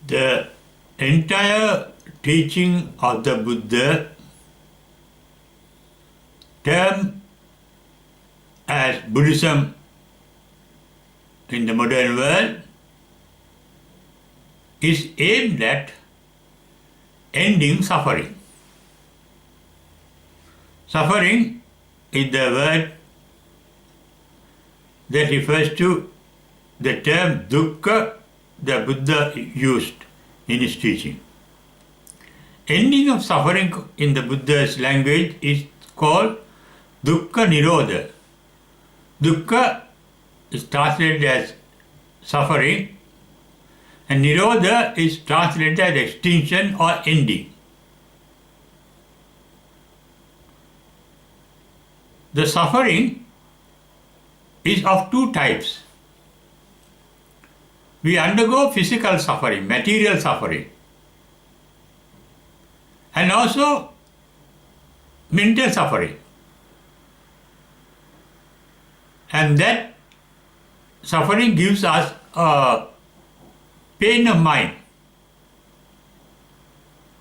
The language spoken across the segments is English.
The entire teaching of the Buddha, termed as Buddhism in the modern world, is aimed at ending suffering. Suffering is the word that refers to the term dukkha the Buddha used in his teaching. Ending of suffering in the Buddha's language is called dukkha nirodha. Dukkha is translated as suffering, and nirodha is translated as extinction or ending. The suffering is of two types. We undergo physical suffering, material suffering, and also mental suffering. And that suffering gives us a pain of mind.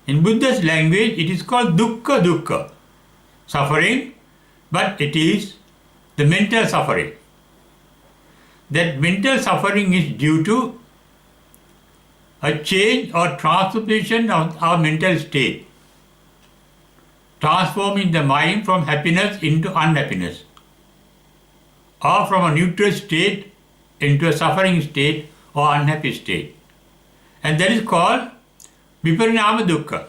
In Buddha's language, it is called dukkha dukkha, suffering, but it is the mental suffering. That mental suffering is due to a change or transformation of our mental state, transforming the mind from happiness into unhappiness, or from a neutral state into a suffering state or unhappy state. And that is called viparinama dukkha.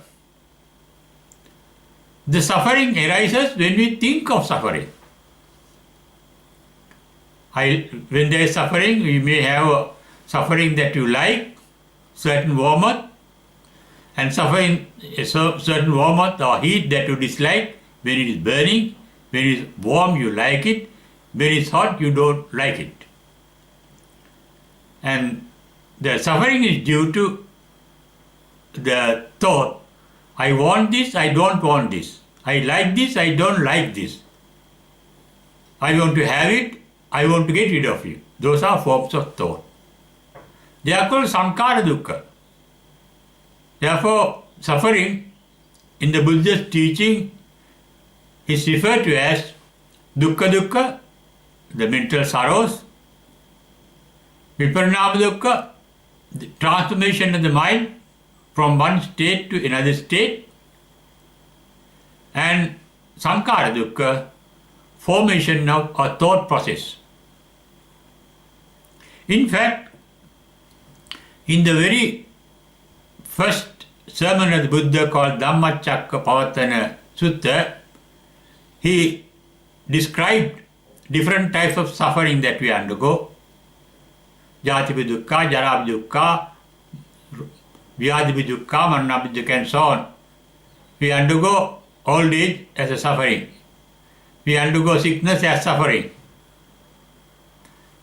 The suffering arises when we think of suffering. When there is suffering, we may have a suffering that you like, certain warmth, and suffering certain warmth or heat that you dislike. When it is burning, when it is warm, you like it. When it is hot, you don't like it. And the suffering is due to the thought, I want this, I don't want this. I like this, I don't like this. I want to have it, I want to get rid of it. Those are forms of thought. They are called sankhara dukkha. Therefore, suffering in the Buddha's teaching is referred to as dukkha dukkha, the mental sorrows, viparinama dukkha, the transformation of the mind from one state to another state, and sankhara dukkha, formation of a thought process. In fact, in the very first sermon of the Buddha called Dhammacakkappavattana Sutta, he described different types of suffering that we undergo. Jatipi dukkha, jarapi dukkha, vyadhipi dukkha, maranapi dukkha, and so on. We undergo old age as a suffering. We undergo sickness as suffering.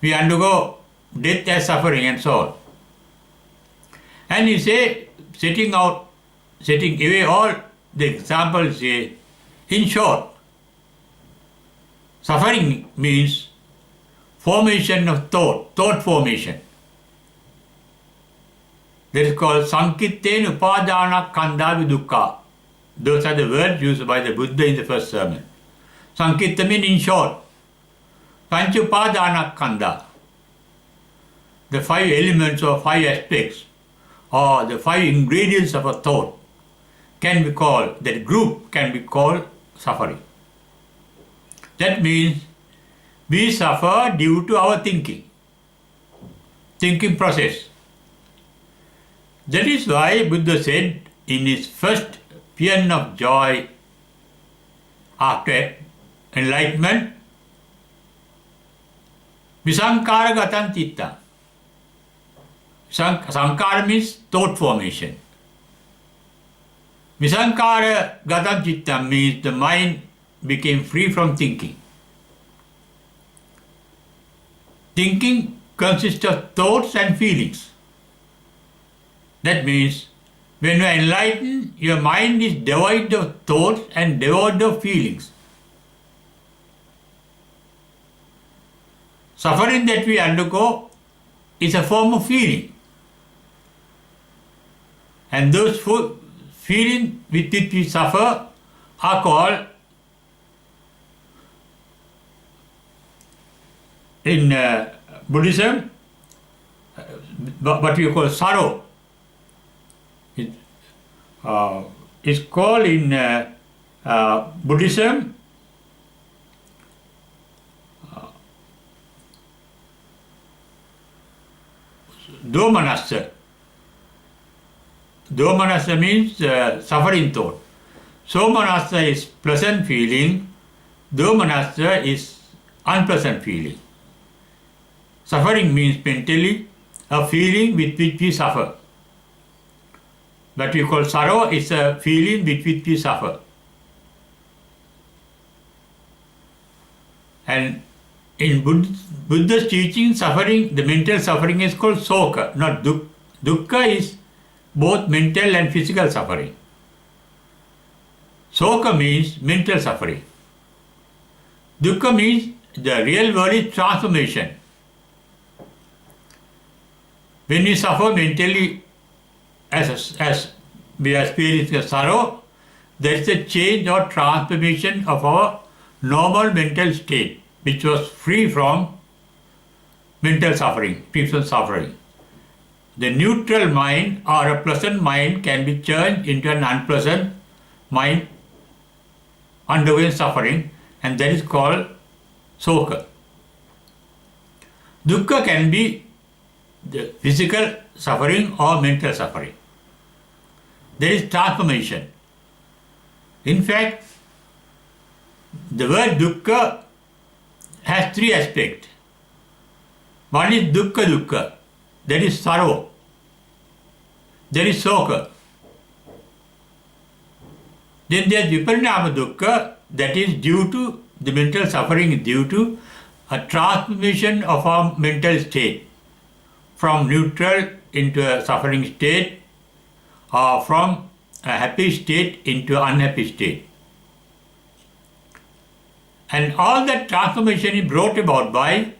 We undergo death as suffering, and so on. And you say, setting away all the examples, say, in short, suffering means formation of thought formation. That is called sankittena upadana khandha dukkha. Those are the words used by the Buddha in the first sermon. Sankitta means in short, panchupadana khandha. The five elements or five aspects or the five ingredients of a thought can be called, that group can be called suffering. That means we suffer due to our thinking process. That is why Buddha said in his first paean of joy after enlightenment, visankhara gatam citta. Sankhara means thought formation. Visankhara gatam citta means the mind became free from thinking. Thinking consists of thoughts and feelings. That means when you are enlightened, your mind is devoid of thoughts and devoid of feelings. Suffering that we undergo is a form of feeling. And those feelings with which we suffer are called, in Buddhism, what we call sorrow. It's called in Buddhism domanassa. Domanassa means suffering thought. Somanassa is pleasant feeling. Domanassa is unpleasant feeling. Suffering means mentally a feeling with which we suffer. What we call sorrow is a feeling with which we suffer. And in Buddha's teaching, suffering, the mental suffering is called soka, not dukkha. Dukkha is both mental and physical suffering. Soka means mental suffering. Dukkha means the real world is transformation. When we suffer mentally, as we are experiencing sorrow, there is a change or transformation of our normal mental state, which was free from mental suffering, free from suffering. The neutral mind or a pleasant mind can be changed into an unpleasant mind undergoing suffering, and that is called soka. Dukkha can be the physical suffering or mental suffering. There is transformation. In fact, the word dukkha has three aspects. One is dukkha, that is sorrow. There is soka. Then there is viparinama dukkha, that is due to the mental suffering, due to a transformation of our mental state from neutral into a suffering state, or from a happy state into an unhappy state. And all that transformation is brought about by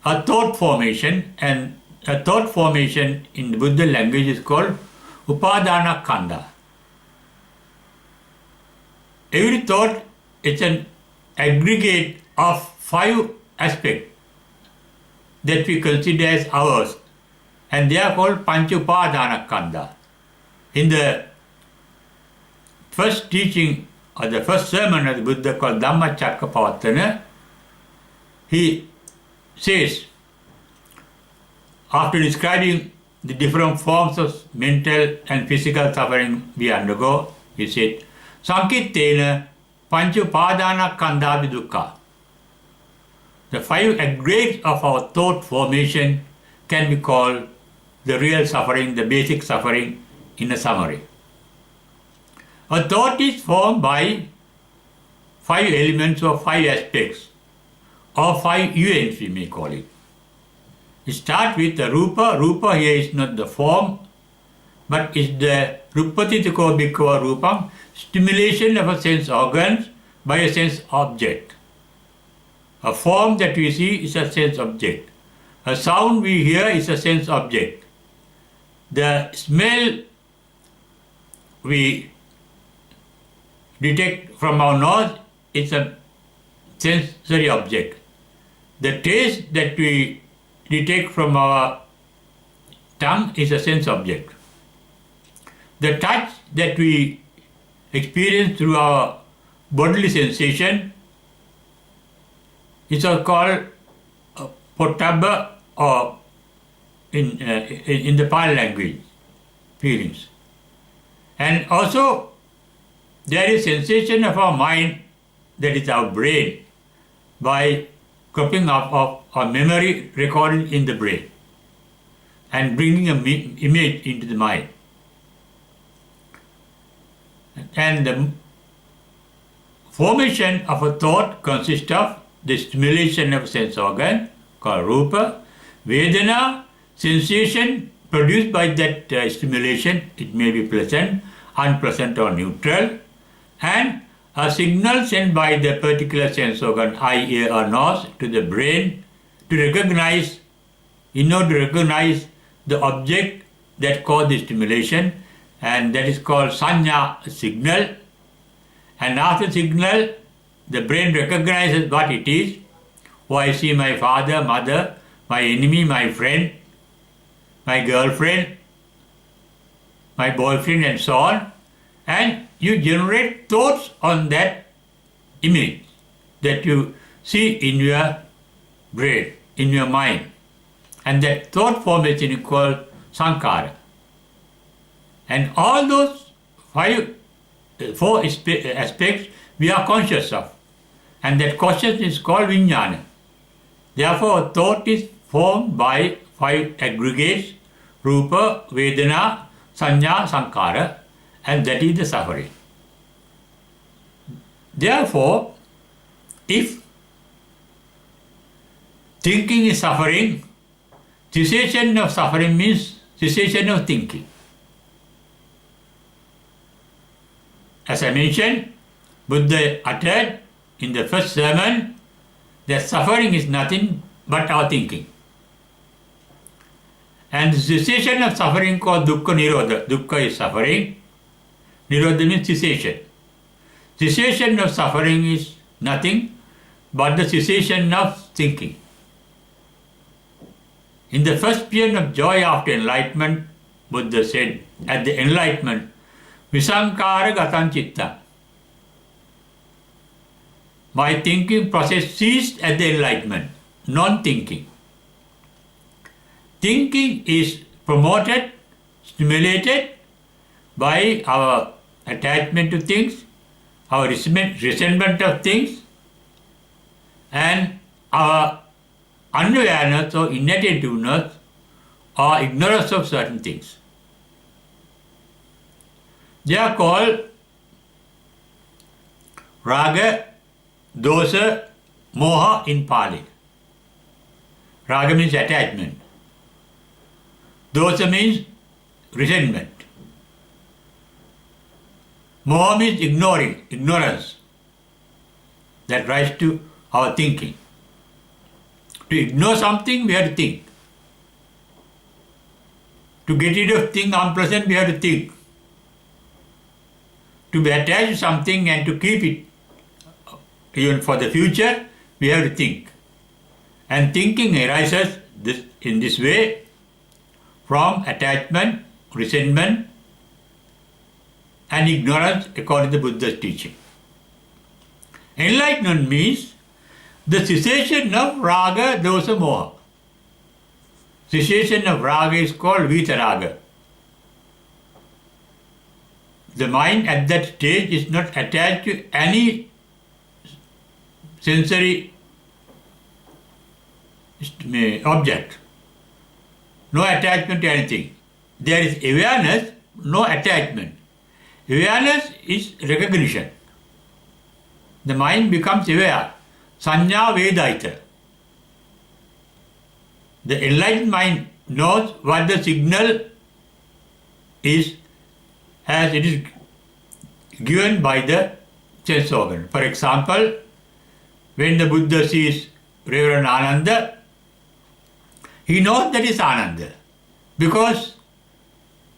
a thought formation, and a thought formation in the Buddha language is called upadana khandha. Every thought is an aggregate of 5 aspects that we consider as ours, and they are called pancha upadana khandha. In the first teaching or the first sermon of the Buddha called Dhammacakkappavattana, he says, after describing the different forms of mental and physical suffering we undergo, he said, Sankittena pancha upadana khandha dukkha. The 5 aggregates of our thought formation can be called the real suffering, the basic suffering, in a summary. A thought is formed by 5 elements or 5 aspects, or 5 events we may call it. We start with the rupa. Rupa here is not the form, but is the rupatitiko bhikkhava rupam, stimulation of a sense organs by a sense object. A form that we see is a sense object. A sound we hear is a sense object. The smell we detect from our nose is a sensory object. The taste that we detect from our tongue is a sense object. The touch that we experience through our bodily sensation is called pottabha, or in the Pali language, feelings. And also there is sensation of our mind, that is our brain, by cropping up of our memory recorded in the brain and bringing an image into the mind. And the formation of a thought consists of the stimulation of sense organ called rupa, vedana, sensation produced by that stimulation, it may be pleasant, unpleasant or neutral, and a signal sent by the particular sense organ, eye, ear or nose, to the brain to recognize, in order to recognize the object that caused the stimulation, and that is called sanya signal. And after signal, the brain recognizes what it is. Oh, I see my father, mother, my enemy, my friend, my girlfriend, my boyfriend, and so on. And you generate thoughts on that image that you see in your brain, in your mind. And that thought formation is called sankhara. And all those four aspects we are conscious of. And that consciousness is called vijnana. Therefore, thought is formed by 5 aggregates: rupa, vedana, sanya, sankhara, and that is the suffering. Therefore, if thinking is suffering, cessation of suffering means cessation of thinking. As I mentioned, Buddha uttered in the first sermon that suffering is nothing but our thinking. And the cessation of suffering called dukkha nirodha. Dukkha is suffering. Nirodha means cessation. Cessation of suffering is nothing but the cessation of thinking. In the first period of joy after enlightenment, Buddha said, at the enlightenment, visankara gatan citta. My thinking process ceased at the enlightenment, non-thinking. Thinking is promoted, stimulated by our attachment to things, our resentment of things, and our unawareness or inattentiveness or ignorance of certain things. They are called raga, dosa, moha in Pali. Raga means attachment. Dosa means resentment. Moha means ignorance that rise to our thinking. To ignore something, we have to think. To get rid of thing unpleasant, we have to think. To be attached to something and to keep it even for the future, we have to think. And thinking arises in this way from attachment, resentment, and ignorance according to Buddha's teaching. Enlightenment means the cessation of raga, dosa, moha. Cessation of raga is called vitaraga. The mind at that stage is not attached to any sensory object. No attachment to anything. There is awareness, no attachment. Awareness is recognition. The mind becomes aware. Sanya Vedaita. The enlightened mind knows what the signal is as it is given by the sense organ. For example, when the Buddha sees Reverend Ananda, he knows that is Ananda because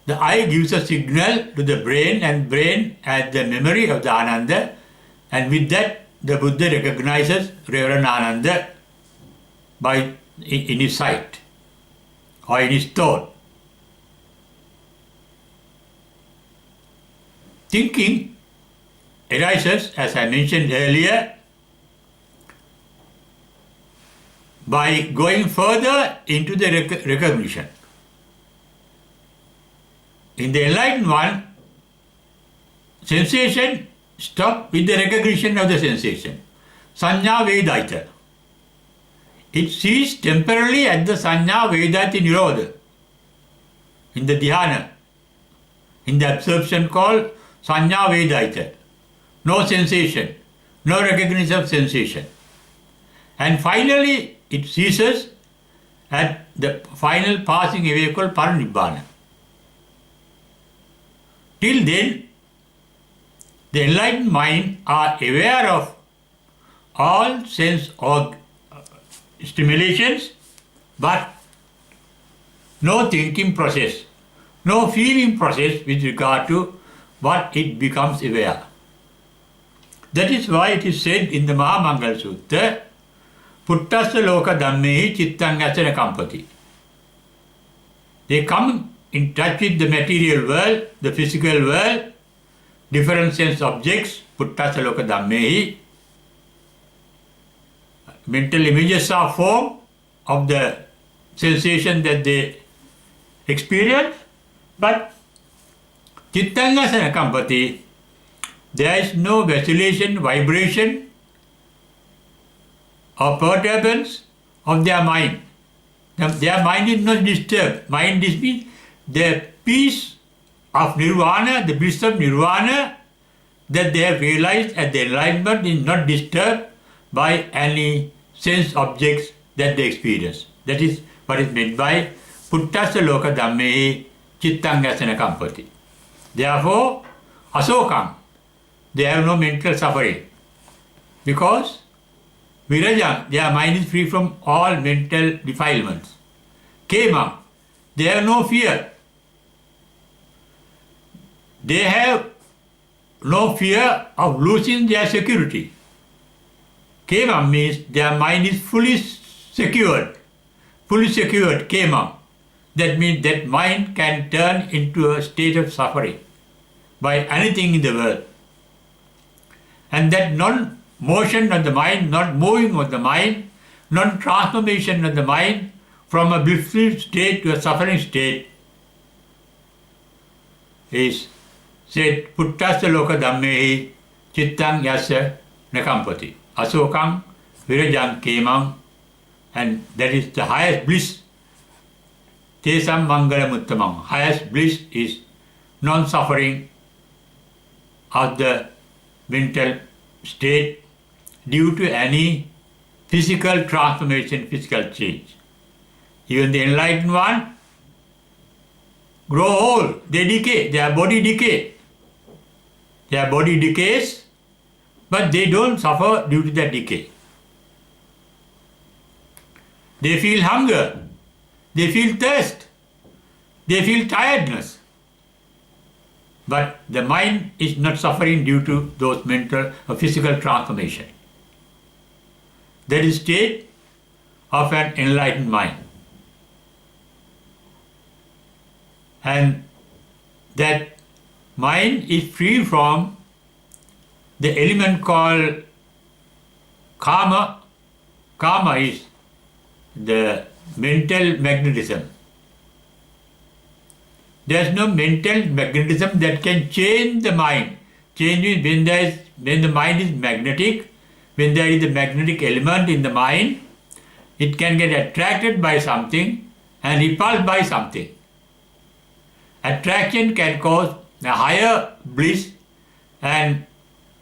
the eye gives a signal to the brain and brain has the memory of the Ananda, and with that the Buddha recognizes Reverend Ananda in his sight or in his thought. Thinking arises, as I mentioned earlier, by going further into the recognition. In the enlightened one, sensation stops with the recognition of the sensation. Sanya Vedaita. It ceases temporarily at the Sanya Vedaita Nirodha. In the dhyana, in the absorption called Sanya Vedaita. No sensation, no recognition of sensation. And finally, it ceases at the final passing away called Paranibbana. Till then, the enlightened mind are aware of all sense or stimulations, but no thinking process, no feeling process with regard to what it becomes aware. That is why it is said in the Mahamangala Sutta, Puttassa loka dhammehi chittang asana kampati. They come in touch with the material world, the physical world, different sense objects, puttassa loka dhammehi. Mental images are formed of the sensation that they experience, but chittangasana kampati, there is no vacillation, vibration or perturbance of their mind. Their mind is not disturbed. Mind is means the peace of nirvana, the bliss of nirvana that they have realized at the enlightenment is not disturbed by any sense objects that they experience. That is what is meant by puttassa loka dhammehi chittangasana kampati. Therefore, asokam, they have no mental suffering. Because virajam, their mind is free from all mental defilements. Kemam, they have no fear. They have no fear of losing their security. Kemam means their mind is fully secured. Fully secured, kemam. That means that mind can turn into a state of suffering by anything in the world. And that non-motion of the mind, not moving of the mind, non-transformation of the mind from a blissful state to a suffering state is said, puttassa loka dhammehi chittang yasya nakampati. Asokam virajam kemam, and that is the highest bliss. Tesam mangalam uttamam. Highest bliss is non-suffering of the mental state due to any physical transformation, physical change. Even the enlightened one grow old, they decay, their body decay. Their body decays, but they don't suffer due to that decay. They feel hunger, they feel thirst, they feel tiredness. But the mind is not suffering due to those mental or physical transformation. That is state of an enlightened mind. And that mind is free from the element called karma. Karma is the mental magnetism. There is no mental magnetism that can change the mind. Change is when the mind is magnetic, when there is a magnetic element in the mind, it can get attracted by something and repulsed by something. Attraction can cause a higher bliss and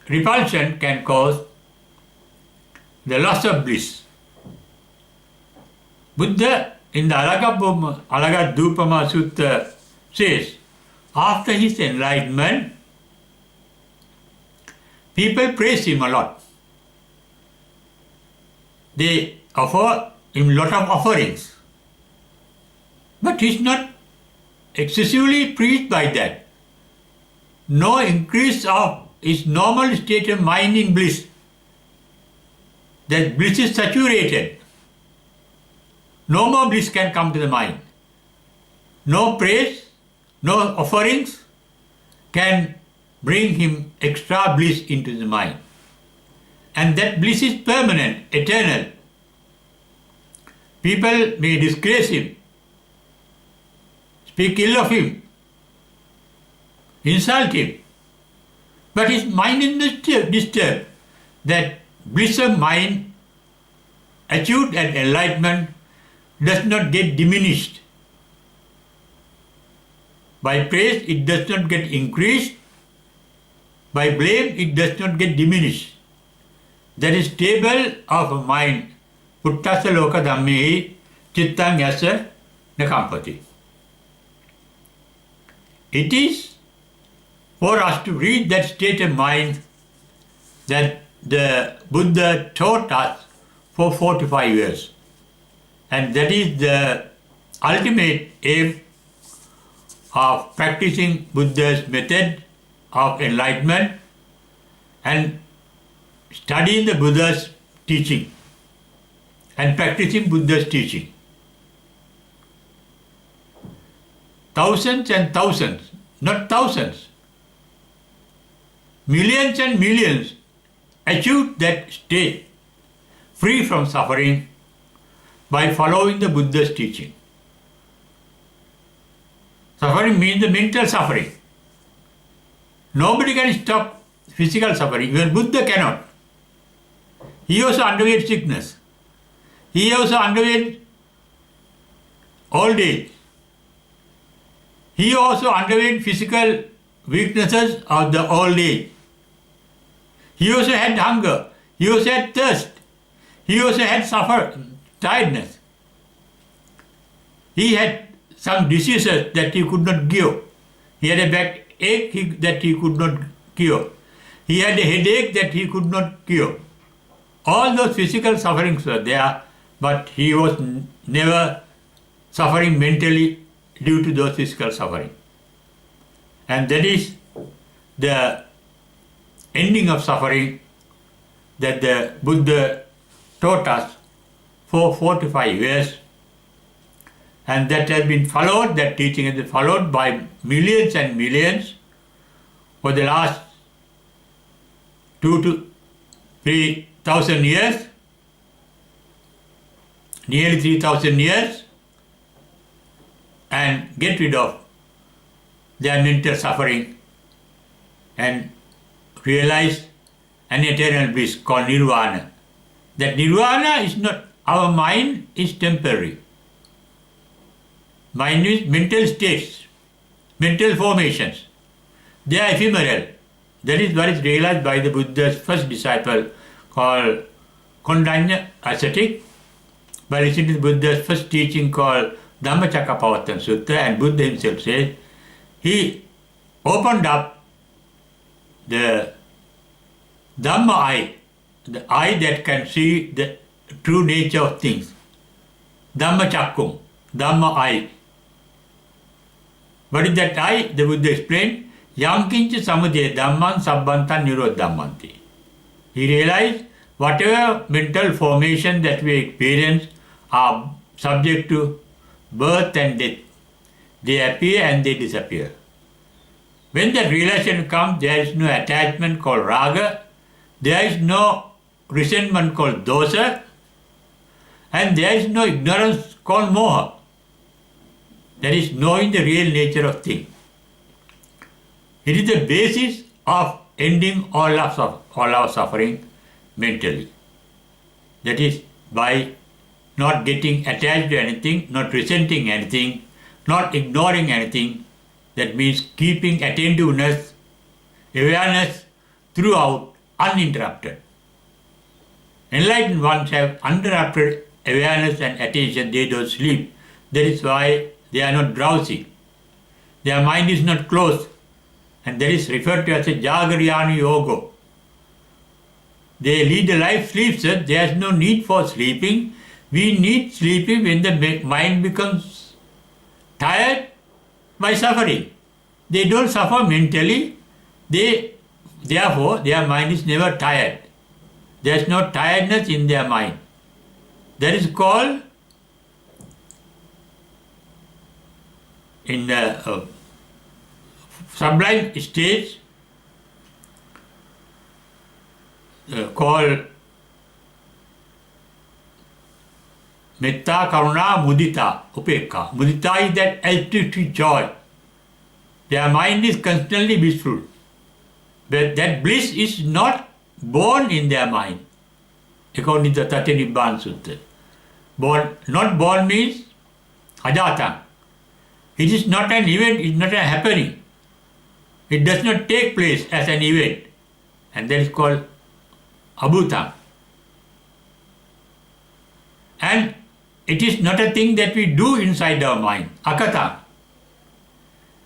repulsion can cause the loss of bliss. Buddha in the Alagadupama Sutta says, after his enlightenment, people praise him a lot. They offer him a lot of offerings. But he is not excessively pleased by that. No increase of his normal state of mind in bliss. That bliss is saturated. No more bliss can come to the mind. No praise, no offerings can bring him extra bliss into the mind. And that bliss is permanent, eternal. People may disgrace him, speak ill of him, insult him, but his mind is not disturbed. That bliss of mind, achieved at enlightenment, does not get diminished. By praise, it does not get increased. By blame, it does not get diminished. That is stable of a mind. Puttassa loka dhammehi chittang yasya nakampati. It is for us to reach that state of mind that the Buddha taught us for 45 years. And that is the ultimate aim of practicing Buddha's method of enlightenment and studying the Buddha's teaching and practicing Buddha's teaching. Thousands and thousands, not thousands, millions and millions achieved that state free from suffering by following the Buddha's teaching. Suffering means the mental suffering. Nobody can stop physical suffering. Even Buddha cannot. He also underwent sickness. He also underwent old age. He also underwent physical weaknesses of the old age. He also had hunger. He also had thirst. He also had tiredness. He had some diseases that he could not cure. He had a backache that he could not cure. He had a headache that he could not cure. All those physical sufferings were there, but he was never suffering mentally due to those physical suffering. And that is the ending of suffering that the Buddha taught us for 45 years. And that has been followed, that teaching has been followed by millions and millions for the last 2,000 to 3,000 years, nearly 3,000 years, and get rid of their mental suffering and realize an eternal bliss called nirvana. That nirvana is not, our mind is temporary. Mind is mental states, mental formations. They are ephemeral. That is what is realized by the Buddha's first disciple called Kondanya ascetic. By listening to the Buddha's first teaching called Dhammacakkappavattana Sutta, and Buddha himself says, he opened up the Dhamma eye, the eye that can see the true nature of things. Dhammacakkum, Dhamma eye. What is that eye? The Buddha explained, Yankincha samudaya dhamman sabbantan nirodhammanti. He realized whatever mental formation that we experience are subject to birth and death. They appear and they disappear. When that realization comes, there is no attachment called raga, there is no resentment called dosa, and there is no ignorance called moha. That is knowing the real nature of things. It is the basis of ending all our suffering mentally. That is by not getting attached to anything, not resenting anything, not ignoring anything. That means keeping attentiveness, awareness throughout, uninterrupted. Enlightened ones have uninterrupted awareness and attention. They don't sleep. That is why they are not drowsy. Their mind is not closed. And that is referred to as a Jagaryana Yoga. They lead a life sleeps. There is no need for sleeping. We need sleeping when the mind becomes tired by suffering. They don't suffer mentally. Therefore, their mind is never tired. There is no tiredness in their mind. That is called, in the sublime stage, called Metta, Karuna, Mudita, Upekka. Mudita is that altruistic joy. Their mind is constantly blissful. But that bliss is not born in their mind, according to the Tattva Sutta. Not born means ajata. It is not an event, it is not a happening. It does not take place as an event. And that is called abhutam. And it is not a thing that we do inside our mind, akata.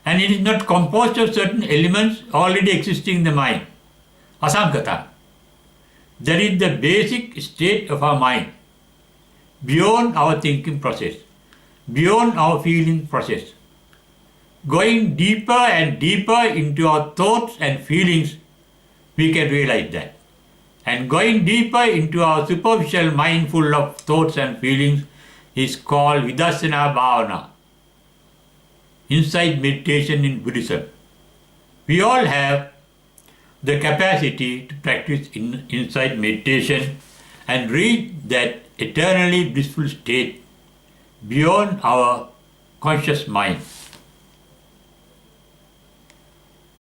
And it is not composed of certain elements already existing in the mind, asankata. That is the basic state of our mind, beyond our thinking process, beyond our feeling process. going deeper and deeper into our thoughts and feelings, we can realize that. And going deeper into our superficial mind full of thoughts and feelings is called Vidarsana Bhavana, insight meditation in Buddhism. We all have the capacity to practice insight meditation and reach that eternally blissful state beyond our conscious mind.